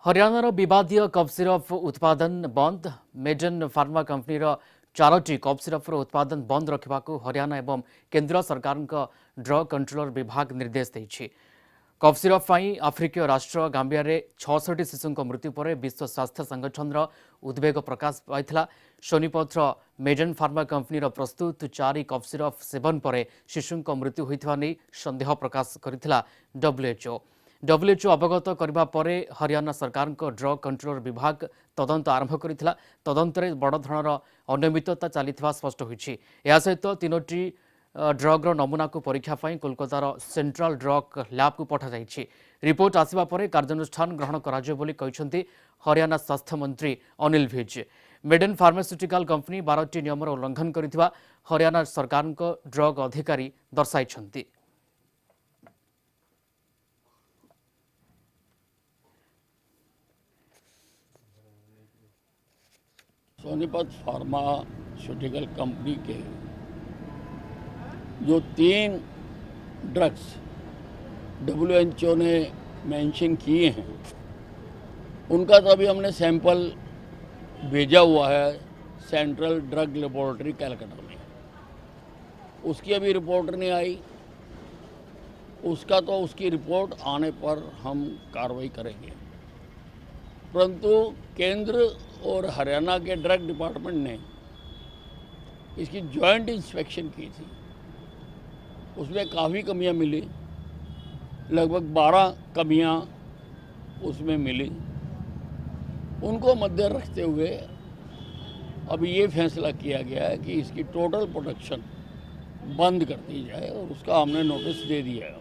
हरियाणार विवादीय कफ सिरप उत्पादन बंद। मेडेन फार्मा कंपनी चारोटी कफ सिरप उत्पादन बंद रखा हरियाणा एवं केंद्र सरकार ड्रग कंट्रोलर विभाग निर्देश देइछि। कफ सिरप आफ्रिकीय राष्ट्र गांबिया रे 66 शिशुओं मृत्यु पर विश्व स्वास्थ्य संगठन उद्वेग प्रकाश पाई। सोनीपत मेडेन फार्मा कंपनी प्रस्तुत 4 कफ सिरप सेवन पर शिशुओं मृत्यु होता नहीं संदेह प्रकाश करथिला WHO अवगत करबा परे हरियाणा सरकार ड्रग कंट्रोलर विभाग तदंत आरंभ करथिला। तदंतरे बड़ धरणर अनियमितता चलीथिबा स्पष्ट होईछि। या सहित 3टी ड्रग्र नमूना को परीक्षा पाई कोलकातार सेंट्रल ड्रग लैब को पठा जाइछि। रिपोर्ट आसिबा परे कार्यानुष्ठान ग्रहण कराजियो बोली कहिसंती हरियाणा स्वास्थ्य मंत्री Anil Vij. Maiden pharmaceutical company 12टी नियमर उल्लंघन करथिबा हरियाणा सरकार ड्रग अधिकारी दर्शाइछंती। सोनीपत फार्मास्यूटिकल कंपनी के जो 3 ड्रग्स WHO ने मेंशन किए हैं उनका तो अभी हमने सैंपल भेजा हुआ है सेंट्रल ड्रग लेबोरेटरी कलकत्ता में। उसकी अभी रिपोर्ट नहीं आई। उसकी रिपोर्ट आने पर हम कार्रवाई करेंगे। परंतु केंद्र और हरियाणा के ड्रग डिपार्टमेंट ने इसकी जॉइंट इंस्पेक्शन की थी। उसमें काफ़ी कमियां मिली, लगभग 12 कमियां उसमें मिली। उनको मद्दे रखते हुए अब ये फैसला किया गया है कि इसकी टोटल प्रोडक्शन बंद कर दी जाए और उसका हमने नोटिस दे दिया है।